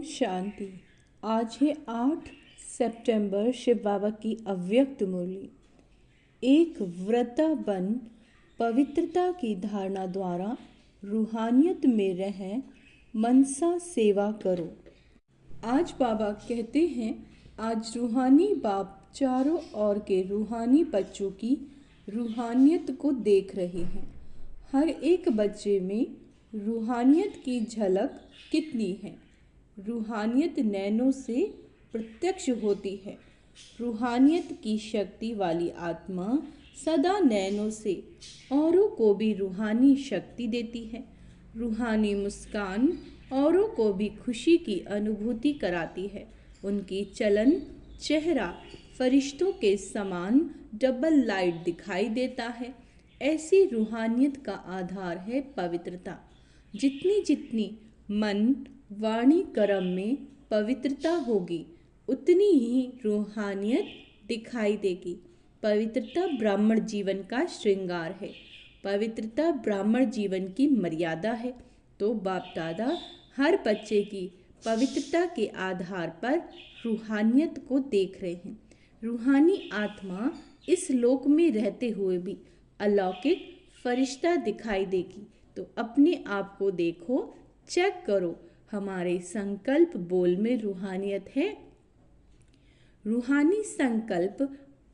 शांति। आज है 8 सितंबर, शिव बाबा की अव्यक्त मुरली। एक व्रता बन पवित्रता की धारणा द्वारा रूहानियत में रह मनसा सेवा करो। आज बाबा कहते हैं, आज रूहानी बाप चारों ओर के रूहानी बच्चों की रूहानियत को देख रहे हैं। हर एक बच्चे में रूहानियत की झलक कितनी है। रूहानियत नैनों से प्रत्यक्ष होती है। रूहानियत की शक्ति वाली आत्मा सदा नैनों से औरों को भी रूहानी शक्ति देती है। रूहानी मुस्कान औरों को भी खुशी की अनुभूति कराती है। उनकी चलन चेहरा फरिश्तों के समान डबल लाइट दिखाई देता है। ऐसी रूहानियत का आधार है पवित्रता। जितनी जितनी मन वाणी कर्म में पवित्रता होगी, उतनी ही रूहानियत दिखाई देगी। पवित्रता ब्राह्मण जीवन का श्रृंगार है। पवित्रता ब्राह्मण जीवन की मर्यादा है। तो बाप दादा हर बच्चे की पवित्रता के आधार पर रूहानियत को देख रहे हैं। रूहानी आत्मा इस लोक में रहते हुए भी अलौकिक फरिश्ता दिखाई देगी। तो अपने आप को देखो, चेक करो, हमारे संकल्प बोल में रूहानियत है। रूहानी संकल्प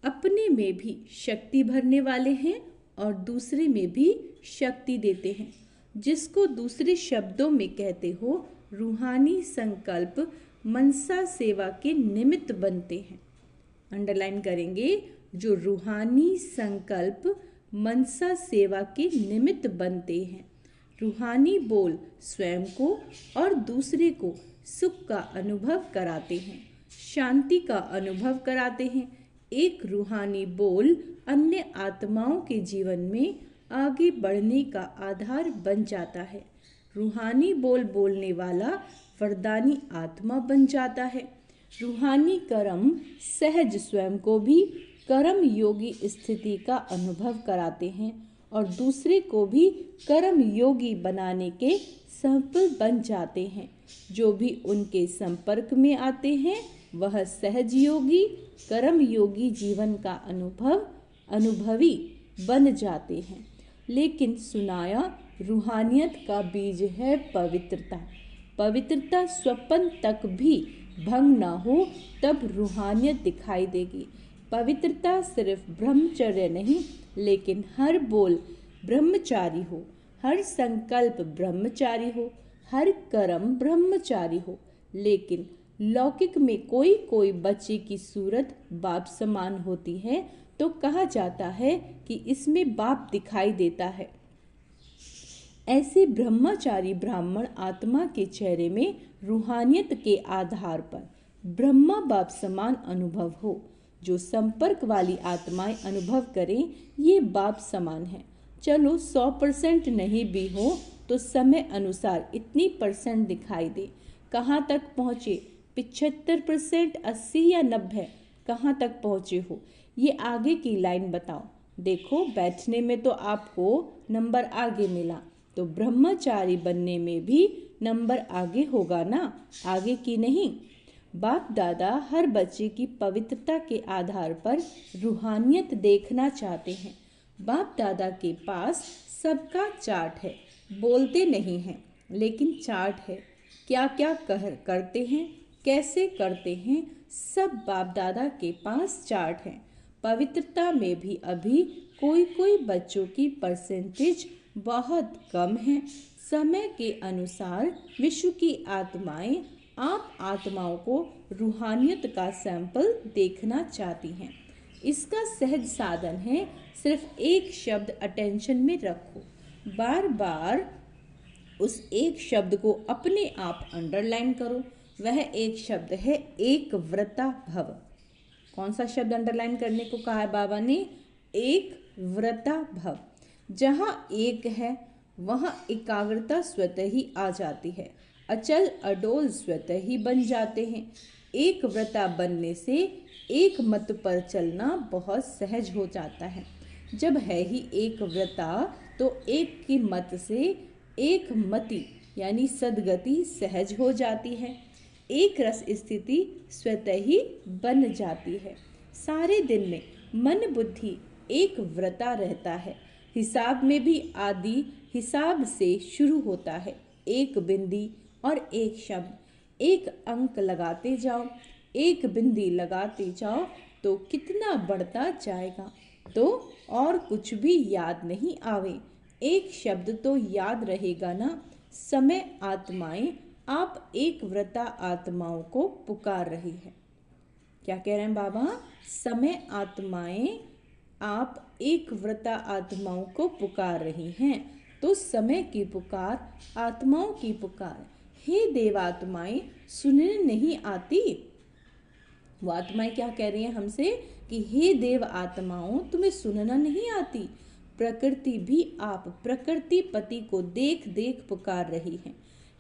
अपने में भी शक्ति भरने वाले हैं और दूसरे में भी शक्ति देते हैं। जिसको दूसरे शब्दों में कहते हो, रूहानी संकल्प मनसा सेवा के निमित्त बनते हैं। अंडरलाइन करेंगे, जो रूहानी संकल्प मनसा सेवा के निमित्त बनते हैं। रूहानी बोल स्वयं को और दूसरे को सुख का अनुभव कराते हैं, शांति का अनुभव कराते हैं। एक रूहानी बोल अन्य आत्माओं के जीवन में आगे बढ़ने का आधार बन जाता है। रूहानी बोल बोलने वाला वरदानी आत्मा बन जाता है। रूहानी कर्म सहज स्वयं को भी कर्म योगी स्थिति का अनुभव कराते हैं और दूसरे को भी कर्म योगी बनाने के सफल बन जाते हैं। जो भी उनके संपर्क में आते हैं वह सहज योगी कर्म योगी जीवन का अनुभवी बन जाते हैं। लेकिन सुनाया रूहानियत का बीज है पवित्रता। पवित्रता स्वप्न तक भी भंग ना हो तब रूहानियत दिखाई देगी। पवित्रता सिर्फ ब्रह्मचर्य नहीं, लेकिन हर बोल ब्रह्मचारी हो, हर संकल्प ब्रह्मचारी हो, हर कर्म ब्रह्मचारी हो। लेकिन लौकिक में कोई कोई बच्चे की सूरत बाप समान होती है तो कहा जाता है कि इसमें बाप दिखाई देता है। ऐसे ब्रह्मचारी ब्राह्मण आत्मा के चेहरे में रूहानियत के आधार पर ब्रह्मा बाप समान अनुभव हो। जो संपर्क वाली आत्माएं अनुभव करें, ये बाप समान है। चलो 100% नहीं भी हो तो समय अनुसार इतनी % दिखाई दे। कहाँ तक पहुँचे? 75%, 80 या 90? कहाँ तक पहुँचे हो, ये आगे की लाइन बताओ। देखो, बैठने में तो आपको नंबर आगे मिला, तो ब्रह्मचारी बनने में भी नंबर आगे होगा ना, आगे की नहीं। बाप दादा हर बच्चे की पवित्रता के आधार पर रूहानियत देखना चाहते हैं। बाप दादा के पास सबका चार्ट है। बोलते नहीं हैं, लेकिन चार्ट है। क्या क्या करते हैं, कैसे करते हैं, सब बाप दादा के पास चार्ट है। पवित्रता में भी अभी कोई कोई बच्चों की % बहुत कम है। समय के अनुसार विश्व की आत्माएं आप आत्माओं को रूहानियत का सैंपल देखना चाहती हैं। इसका सहज साधन है, सिर्फ एक शब्द अटेंशन में रखो। बार बार उस एक शब्द को अपने आप अंडरलाइन करो। वह एक शब्द है एक व्रता भव। कौन सा शब्द अंडरलाइन करने को कहा है बाबा ने? एक व्रता भव। जहाँ एक है वहाँ एकाग्रता स्वतः ही आ जाती है। अचल अडोल स्वतः ही बन जाते हैं। एक व्रता बनने से एक मत पर चलना बहुत सहज हो जाता है। जब है ही एक व्रता तो एक की मत से एक मति यानी सदगति सहज हो जाती है। एक रस स्थिति स्वतः ही बन जाती है। सारे दिन में मन बुद्धि एक व्रता रहता है। हिसाब में भी आदि हिसाब से शुरू होता है। एक बिंदी और एक शब्द, एक अंक लगाते जाओ, एक बिंदी लगाते जाओ तो कितना बढ़ता जाएगा। तो और कुछ भी याद नहीं आवे, एक शब्द तो याद रहेगा ना। समय आत्माएं आप एक व्रता आत्माओं को पुकार रही है। क्या कह रहे हैं बाबा? समय आत्माएं आप एक व्रता आत्माओं को पुकार रही हैं। तो समय की पुकार, आत्माओं की पुकार, हे देवात्माएं सुनने नहीं आती। वो आत्माएं क्या कह रही हैं हमसे कि हे देव आत्माओं तुम्हें सुनना नहीं आती। प्रकृति भी आप प्रकृति पति को देख देख पुकार रही है।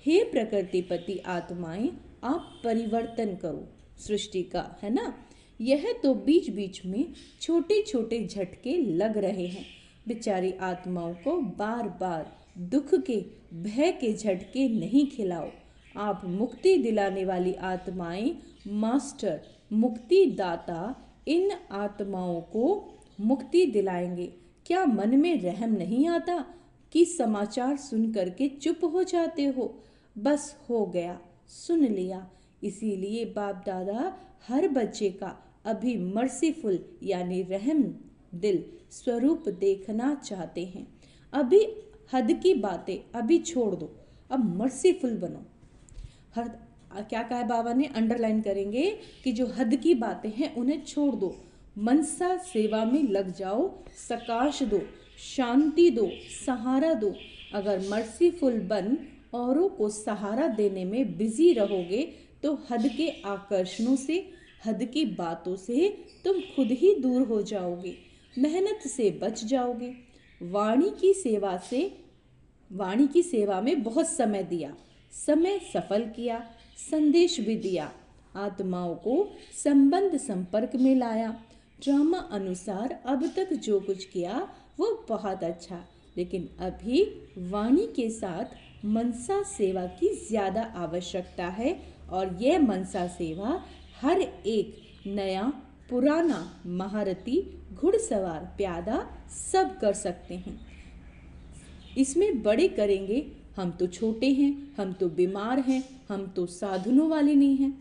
हे प्रकृति पति आत्माएं आप परिवर्तन करो सृष्टि का, है ना। यह तो बीच बीच में छोटे छोटे झटके लग रहे हैं। बेचारी आत्माओं को बार बार दुख के भय के झटके नहीं खिलाओ। आप मुक्ति दिलाने वाली आत्माएं, मास्टर मुक्ति दाता इन आत्माओं को मुक्ति दिलाएंगे। क्या मन में रहम नहीं आता कि समाचार सुन करके चुप हो जाते हो? बस हो गया, सुन लिया। इसीलिए बाप दादा हर बच्चे का अभी मर्सीफुल यानी रहम दिल स्वरूप देखना चाहते हैं। अभी हद की बातें अभी छोड़ दो, अब मर्सीफुल बनो। हर क्या कहा है बाबा ने, अंडरलाइन करेंगे कि जो हद की बातें हैं उन्हें छोड़ दो, मनसा सेवा में लग जाओ, सकाश दो, शांति दो, सहारा दो। अगर मर्सीफुल बन औरों को सहारा देने में बिजी रहोगे तो हद के आकर्षणों से, हद की बातों से तुम खुद ही दूर हो जाओगे, मेहनत से बच जाओगे। वाणी की सेवा में बहुत समय दिया, समय सफल किया, संदेश भी दिया, आत्माओं को संबंध संपर्क में लाया। ड्रामा अनुसार अब तक जो कुछ किया वो बहुत अच्छा, लेकिन अभी वाणी के साथ मनसा सेवा की ज़्यादा आवश्यकता है। और यह मनसा सेवा हर एक नया पुराना महारथी घुड़सवार प्यादा सब कर सकते हैं। इसमें बड़े करेंगे, हम तो छोटे हैं, हम तो बीमार हैं, हम तो साधनों वाले नहीं हैं।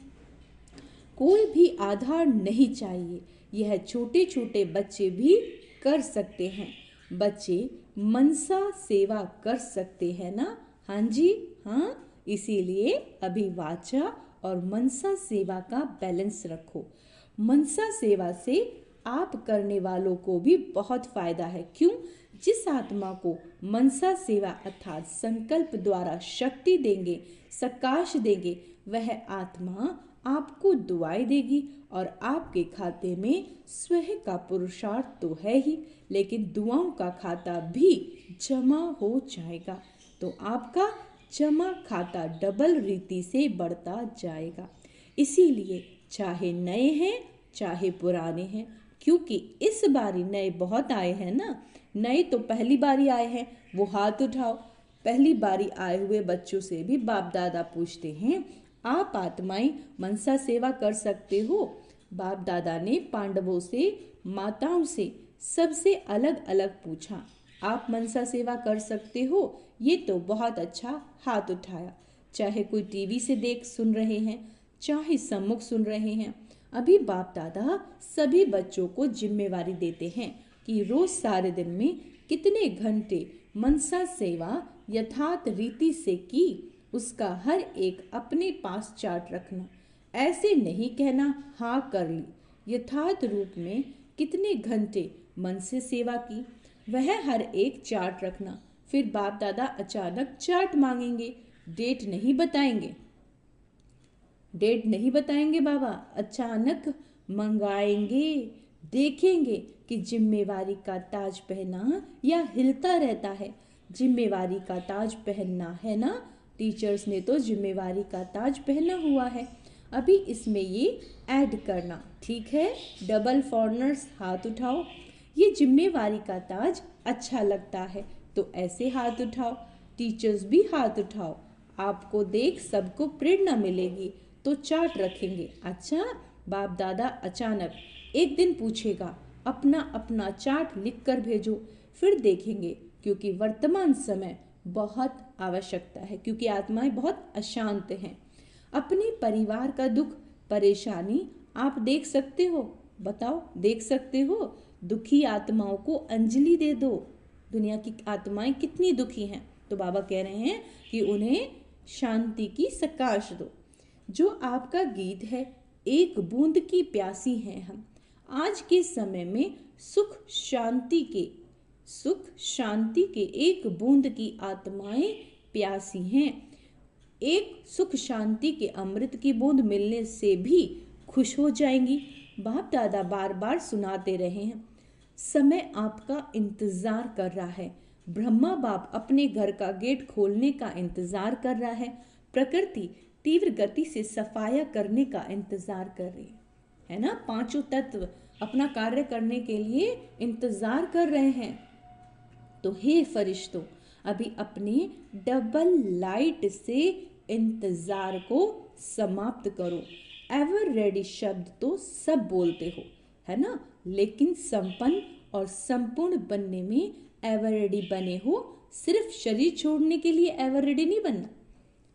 कोई भी आधार नहीं चाहिए, यह छोटे छोटे बच्चे भी कर सकते हैं। बच्चे मनसा सेवा कर सकते हैं ना? हाँ जी हाँ। इसीलिए अभी वाचा और मनसा सेवा का बैलेंस रखो। मनसा सेवा से आप करने वालों को भी बहुत फायदा है। क्यों? जिस आत्मा को मनसा सेवा अर्थात संकल्प द्वारा शक्ति देंगे, सकाश देंगे, वह आत्मा आपको दुआएं देगी और आपके खाते में स्वयं का पुरुषार्थ तो है ही, लेकिन दुआओं का खाता भी जमा हो जाएगा। तो आपका जमा खाता डबल रीति से बढ़ता जाएगा। इसीलिए चाहे नए हैं चाहे पुराने हैं, क्योंकि इस बारी नए बहुत आए हैं ना। नए तो पहली बारी आए हैं, वो हाथ उठाओ। पहली बारी आए हुए बच्चों से भी बाप दादा पूछते हैं, आप आत्माएं मनसा सेवा कर सकते हो? बाप दादा ने पांडवों से, माताओं से, सबसे अलग अलग पूछा, आप मनसा सेवा कर सकते हो? ये तो बहुत अच्छा, हाथ उठाया। चाहे कोई टीवी से देख सुन रहे हैं, चाहे सम्मुख सुन रहे हैं। अभी बाप दादा सभी बच्चों को जिम्मेवारी देते हैं कि रोज सारे दिन में कितने घंटे मनसा सेवा यथार्थ रीति से की, उसका हर एक अपने पास चार्ट रखना। ऐसे नहीं कहना हाँ कर ली। यथार्थ रूप में कितने घंटे मन से सेवा की, वह हर एक चार्ट रखना। फिर बाप दादा अचानक चार्ट मांगेंगे, डेट नहीं बताएंगे। डेट नहीं बताएंगे बाबा, अचानक मंगाएंगे। देखेंगे कि जिम्मेवारी का ताज पहना या हिलता रहता है। जिम्मेवारी का ताज पहनना है ना, टीचर्स ने तो जिम्मेवारी का ताज पहना हुआ है। अभी इसमें ये ऐड करना, ठीक है? डबल फॉरनर्स हाथ उठाओ। ये जिम्मेवारी का ताज अच्छा लगता है तो ऐसे हाथ उठाओ। टीचर्स भी हाथ उठाओ, आपको देख सबको प्रेरणा मिलेगी। तो चार्ट रखेंगे। अच्छा, बाप दादा अचानक एक दिन पूछेगा, अपना अपना चार्ट लिख कर भेजो, फिर देखेंगे, क्योंकि वर्तमान समय बहुत आवश्यकता है, क्योंकि आत्माएं बहुत अशांत हैं। अपने परिवार का दुख परेशानी आप देख सकते हो, बताओ देख सकते हो? दुखी आत्माओं को अंजलि दे दो। दुनिया की आत्माएं कितनी दुखी हैं, तो बाबा कह रहे हैं कि उन्हें शांति की सकाश दो। जो आपका गीत है, एक बूंद की प्यासी हैं हम। आज के समय में सुख शांति के एक बूंद की आत्माएं प्यासी हैं। एक सुख शांति के अमृत की बूंद मिलने से भी खुश हो जाएंगी। बाप दादा बार बार सुनाते रहे हैं, समय आपका इंतजार कर रहा है। ब्रह्मा बाप अपने घर का गेट खोलने का इंतजार कर रहा है। प्रकृति तीव्र गति से सफाया करने का इंतजार कर रही है ना। पांचों तत्व अपना कार्य करने के लिए इंतजार कर रहे हैं। तो हे फरिश्तों, अभी अपने डबल लाइट से इंतजार को समाप्त करो। एवर रेडी शब्द तो सब बोलते हो, है ना, लेकिन संपन्न और संपूर्ण बनने में एवर रेडी बने हो। सिर्फ शरीर छोड़ने के लिए एवर रेडी नहीं बनना,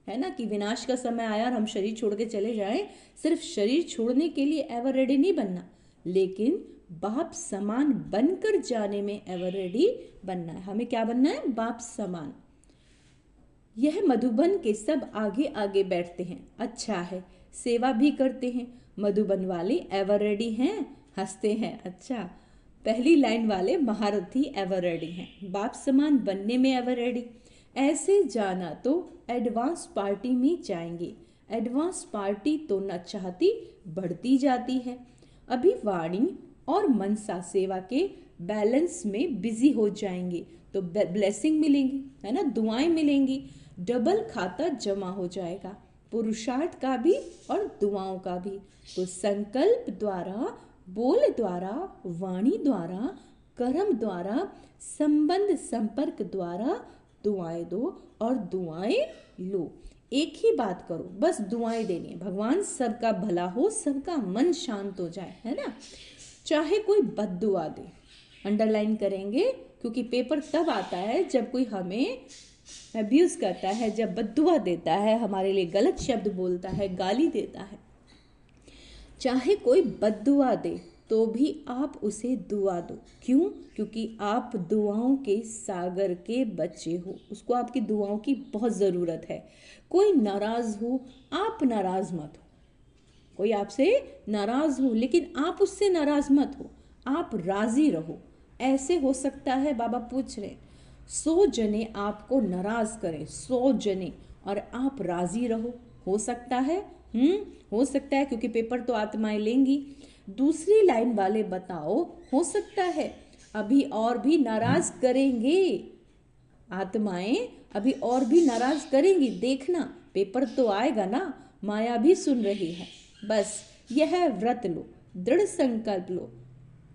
है ना, कि विनाश का समय आया और हम शरीर छोड़ के चले जाएं। सिर्फ शरीर छोड़ने के लिए एवर रेडी नहीं बनना, लेकिन बाप समान बनकर जाने में एवर रेडी बनना है। हमें क्या बनना है? बाप समान। यह मधुबन के सब आगे आगे बैठते हैं, अच्छा है, सेवा भी करते हैं। मधुबन वाले एवर रेडी हैं, हंसते हैं। अच्छा, पहली लाइन वाले महारथी एवर रेडी हैं, बाप समान बनने में एवर रेडी। ऐसे जाना तो एडवांस पार्टी में जाएंगे। एडवांस पार्टी तो न चाहती बढ़ती जाती है। अभी वाणी और मनसा सेवा के बैलेंस में बिजी हो जाएंगे तो ब्लेसिंग मिलेंगी, है ना, दुआएं मिलेंगी। डबल खाता जमा हो जाएगा, पुरुषार्थ का भी और दुआओं का भी। तो संकल्प द्वारा, बोल द्वारा, वाणी द्वारा, कर्म द्वारा, संबंध संपर्क द्वारा दुआएं दो और दुआएं लो। एक ही बात करो, बस दुआएं देनी है। भगवान सबका भला हो, सबका मन शांत हो जाए, है ना। चाहे कोई बद्दुआ दे, अंडरलाइन करेंगे, क्योंकि पेपर तब आता है जब कोई हमें अब्यूज करता है, जब बद्दुआ देता है, हमारे लिए गलत शब्द बोलता है, गाली देता है। चाहे कोई बद्दुआ दे तो भी आप उसे दुआ दो। क्यों? क्योंकि आप दुआओं के सागर के बच्चे हो, उसको आपकी दुआओं की बहुत ज़रूरत है। कोई नाराज हो, आप नाराज मत हो। कोई आपसे नाराज हो, लेकिन आप उससे नाराज मत हो, आप राजी रहो। ऐसे हो सकता है, बाबा पूछ रहे, 100 जने आपको नाराज करें, 100 जने, और आप राजी रहो। हो सकता है, हो सकता है, क्योंकि पेपर तो आत्माएं लेंगी। दूसरी लाइन वाले बताओ, हो सकता है अभी और भी नाराज करेंगे, आत्माएं अभी और भी नाराज करेंगी। देखना, पेपर तो आएगा ना, माया भी सुन रही है। बस यह व्रत लो, दृढ़ संकल्प लो।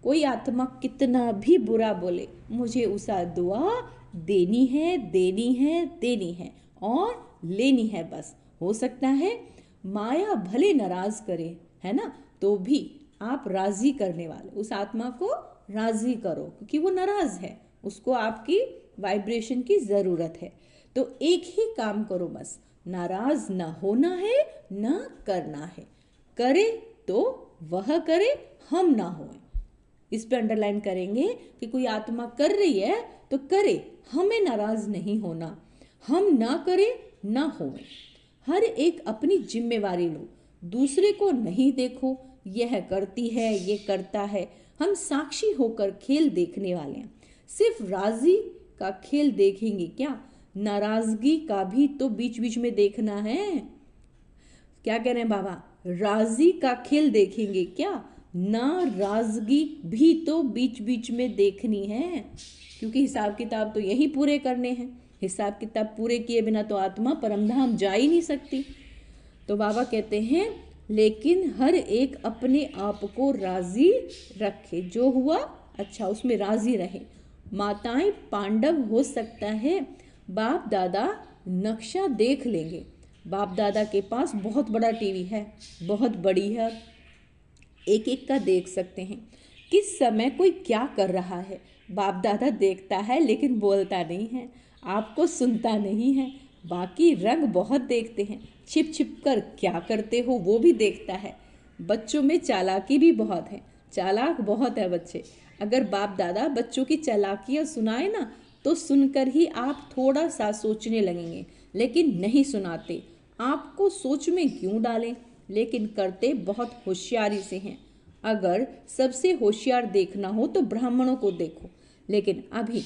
कोई आत्मा कितना भी बुरा बोले, मुझे उसा दुआ देनी है, देनी है, देनी है और लेनी है। बस हो सकता है माया भले नाराज करे, है ना, तो भी आप राजी करने वाले, उस आत्मा को राजी करो, क्योंकि वो नाराज है, उसको आपकी वाइब्रेशन की जरूरत है। तो एक ही काम करो, बस नाराज ना होना है, ना करना है। करे तो वह करे, हम ना होए। इस पे अंडरलाइन करेंगे कि कोई आत्मा कर रही है तो करे, हमें नाराज नहीं होना। हम ना करें, ना होए। हर एक अपनी जिम्मेवारी लो, दूसरे को नहीं देखो, यह करती है, ये करता है। हम साक्षी होकर खेल देखने वाले हैं। सिर्फ राजी का खेल देखेंगे क्या? नाराजगी का भी तो बीच बीच में देखना है। क्या कह रहे हैं बाबा? राजी का खेल देखेंगे क्या? नाराजगी भी तो बीच बीच में देखनी है, क्योंकि हिसाब किताब तो यही पूरे करने हैं। हिसाब किताब पूरे किए बिना तो आत्मा परमधाम जा ही नहीं सकती। तो बाबा कहते हैं, लेकिन हर एक अपने आप को राजी रखे, जो हुआ अच्छा उसमें राजी रहे। माताएं पांडव हो सकता है, बाप दादा नक्शा देख लेंगे, बाप दादा के पास बहुत बड़ा टीवी है, बहुत बड़ी है, एक एक का देख सकते हैं किस समय कोई क्या कर रहा है। बाप दादा देखता है लेकिन बोलता नहीं है, आपको सुनता नहीं है। बाकी रंग बहुत देखते हैं, छिप छिप कर क्या करते हो वो भी देखता है। बच्चों में चालाकी भी बहुत है, चालाक बहुत है बच्चे। अगर बाप दादा बच्चों की चालाकियाँ सुनाए ना तो सुनकर ही आप थोड़ा सा सोचने लगेंगे, लेकिन नहीं सुनाते। आपको सोच में क्यों डालें, लेकिन करते बहुत होशियारी से हैं। अगर सबसे होशियार देखना हो तो ब्राह्मणों को देखो, लेकिन अभी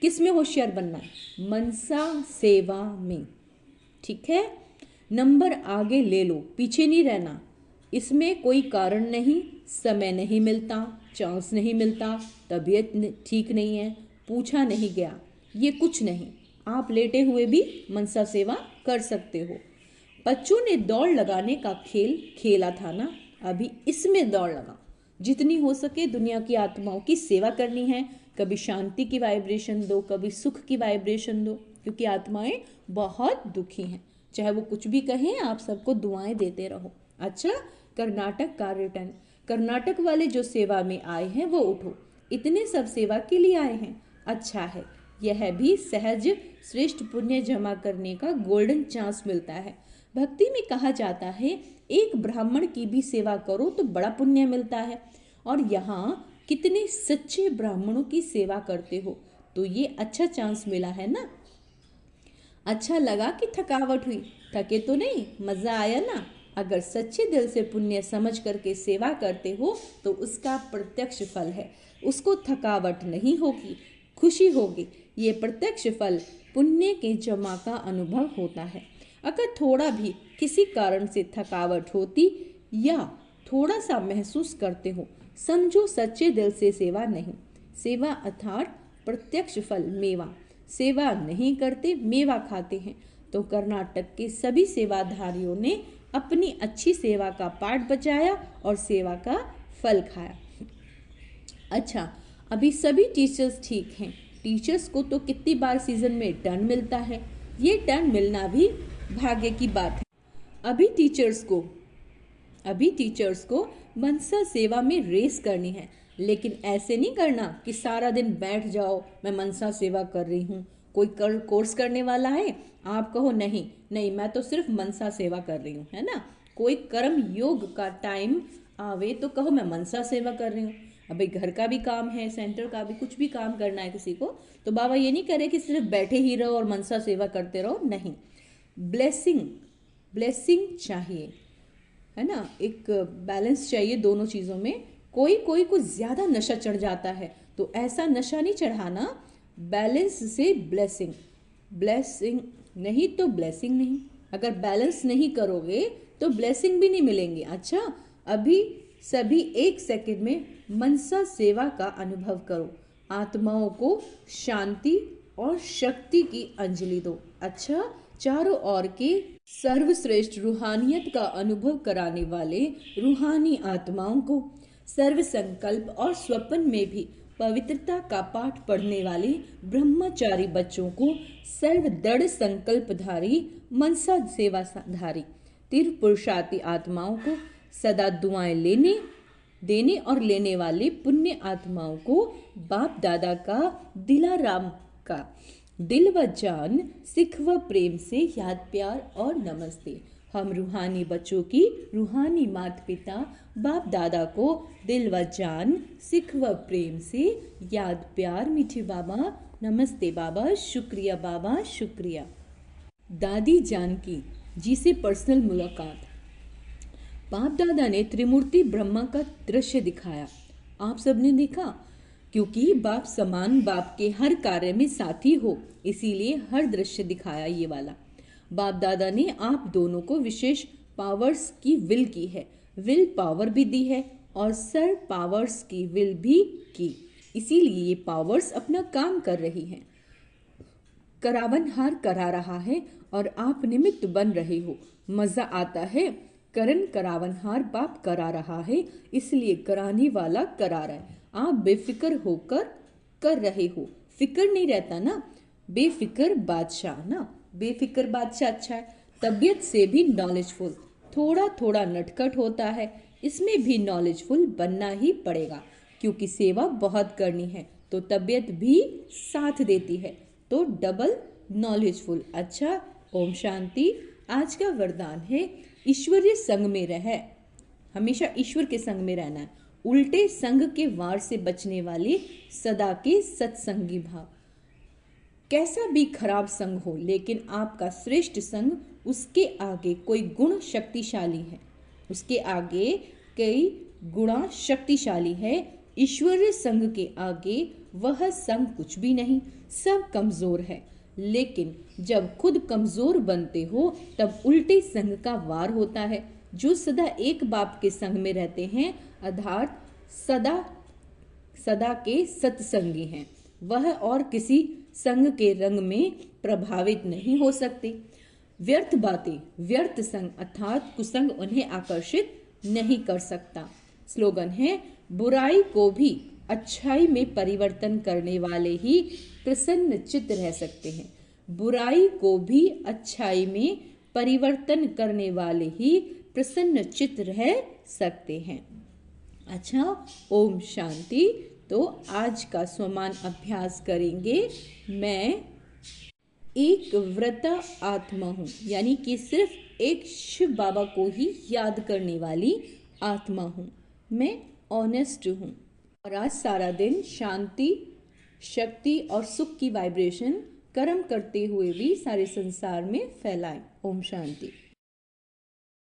किस में होशियार बनना है? मनसा सेवा में। ठीक है, नंबर आगे ले लो, पीछे नहीं रहना। इसमें कोई कारण नहीं, समय नहीं मिलता, चांस नहीं मिलता, तबीयत ठीक नहीं है, पूछा नहीं गया, ये कुछ नहीं। आप लेटे हुए भी मनसा सेवा कर सकते हो। बच्चों ने दौड़ लगाने का खेल खेला था ना, अभी इसमें दौड़ लगा। जितनी हो सके दुनिया की आत्माओं की सेवा करनी है। कभी शांति की वाइब्रेशन दो, कभी सुख की वाइब्रेशन दो, क्योंकि आत्माएं बहुत दुखी हैं। चाहे वो कुछ भी कहें, आप सबको दुआएं देते रहो। अच्छा, कर्नाटक का रिटर्न। कर्नाटक वाले जो सेवा में आए हैं वो उठो, इतने सब सेवा के लिए आए हैं। अच्छा है, यह भी सहज श्रेष्ठ पुण्य जमा करने का गोल्डन चांस मिलता है। भक्ति में कहा जाता है एक ब्राह्मण की भी सेवा करो तो बड़ा पुण्य मिलता है। और यहाँ कितने सच्चे ब्राह्मणों की सेवा करते हो, तो ये अच्छा चांस मिला है ना। अच्छा लगा कि थकावट हुई? थके तो नहीं, मजा आया ना। अगर सच्चे दिल से पुण्य समझ करके सेवा करते हो तो उसका प्रत्यक्ष फल है। उसको थकावट नहीं होगी, खुशी होगी। ये प्रत्यक्ष फल पुण्य के जमा का अनुभव होता है। अगर थोड़ा भी किसी कारण से थकावट होती या थोड़ा सा महसूस करते हो, समझो सच्चे दिल से सेवा नहीं। सेवा अर्थात प्रत्यक्ष फल, मेवा। सेवा नहीं करते, मेवा खाते हैं। तो कर्नाटक के सभी सेवाधारियों ने अपनी अच्छी सेवा का पाठ बचाया और सेवा का फल खाया। अच्छा, अभी सभी टीचर्स ठीक हैं। टीचर्स को तो कितनी बार सीजन में टर्न मिलता है, ये टर्न मिलना भी भाग्य की बात है। अभी टीचर्स को मनसा सेवा में रेस करनी है, लेकिन ऐसे नहीं करना कि सारा दिन बैठ जाओ मैं मनसा सेवा कर रही हूँ। कोई कोर्स करने वाला है, आप कहो नहीं नहीं मैं तो सिर्फ मनसा सेवा कर रही हूँ, है ना। कोई कर्म योग का टाइम आवे तो कहो मैं मनसा सेवा कर रही हूँ। अभी घर का भी काम है, सेंटर का भी, कुछ भी काम करना है किसी को, तो बाबा ये नहीं करे कि सिर्फ बैठे ही रहो और मनसा सेवा करते रहो, नहीं। ब्लेसिंग चाहिए, है ना। एक बैलेंस चाहिए दोनों चीज़ों में। कोई को ज़्यादा नशा चढ़ जाता है, तो ऐसा नशा नहीं चढ़ाना। बैलेंस से ब्लेसिंग नहीं तो ब्लेसिंग नहीं। अगर बैलेंस नहीं करोगे तो ब्लेसिंग भी नहीं मिलेंगे। अच्छा, अभी सभी 1 सेकंड में मनसा सेवा का अनुभव करो। आत्माओं को शांति और शक्ति की अंजलि दो। अच्छा, चारों ओर के सर्वश्रेष्ठ रूहानियत का अनुभव कराने वाले रूहानी आत्माओं को, सर्व संकल्प और स्वप्न में भी पवित्रता का पाठ पढ़ने वाले ब्रह्मचारी बच्चों को, सर्व दृढ़ संकल्पधारी मनसा सेवाधारी तीव्र पुरुषार्थी आत्माओं को, सदा दुआएं देने और लेने वाले पुण्य आत्माओं को, बाप दादा का दिलाराम का दिल व जान सिख व प्रेम से याद प्यार और नमस्ते। हम रूहानी बच्चों की रूहानी माता पिता बाप दादा को दिल व जान सिख व प्रेम से याद प्यार। मीठे बाबा नमस्ते, बाबा शुक्रिया, बाबा शुक्रिया। दादी जानकी जी से पर्सनल मुलाकात। बाप दादा ने त्रिमूर्ति ब्रह्मा का दृश्य दिखाया। आप सबने देखा, क्योंकि बाप समान बाप के हर कार्य में साथी हो, इसीलिए हर दृश्य दिखाया ये वाला। बाप दादा ने आप दोनों को विशेष पावर्स की विल की है, विल पावर भी दी है और सर पावर्स की विल भी की, इसीलिए ये पावर्स अपना काम कर रही हैं। करावनहार करा रहा है और आप निमित्त बन रहे हो। मजा आता है। करण करावनहार बाप करा रहा है, इसलिए कराने वाला करा रहा है। आप बेफिक्र होकर कर रहे हो, फिक्र नहीं रहता ना। बेफिक्र बादशाह ना, बेफिक्र बादशाह अच्छा है। तबीयत से भी नॉलेजफुल, थोड़ा थोड़ा नटखट होता है, इसमें भी नॉलेजफुल बनना ही पड़ेगा, क्योंकि सेवा बहुत करनी है तो तबीयत भी साथ देती है, तो डबल नॉलेजफुल। अच्छा, ओम शांति। आज का वरदान है ईश्वरीय संग में रहे, हमेशा ईश्वर के संग में रहना है। उल्टे संग के वार से बचने वाले सदा के सत्संगी भाव। कैसा भी खराब संग हो, लेकिन आपका श्रेष्ठ संग उसके आगे कोई गुण शक्तिशाली है, उसके आगे कई गुणा शक्तिशाली है। ईश्वरीय संग के आगे वह संग कुछ भी नहीं, सब कमजोर है। लेकिन जब खुद कमजोर बनते हो तब उल्टे संग का वार होता है। जो सदा एक बाप के संग में रहते हैं अर्थात सदा के सत्संगी हैं, वह और किसी संग के रंग में प्रभावित नहीं हो सकते। व्यर्थ बातें, व्यर्थ संग अर्थात कुसंग उन्हें आकर्षित नहीं कर सकता। स्लोगन है, बुराई को भी अच्छाई में परिवर्तन करने वाले ही प्रसन्न चित्त रह सकते हैं। बुराई को भी अच्छाई में परिवर्तन करने वाले ही प्रसन्न चित्त रह सकते हैं। अच्छा, ओम शांति। तो आज का स्वमान अभ्यास करेंगे। मैं एक व्रत आत्मा हूँ, यानी कि सिर्फ एक शिव बाबा को ही याद करने वाली आत्मा हूँ। मैं ऑनेस्ट हूँ। और आज सारा दिन शांति, शक्ति और सुख की वाइब्रेशन कर्म करते हुए भी सारे संसार में फैलाएं। ओम शांति।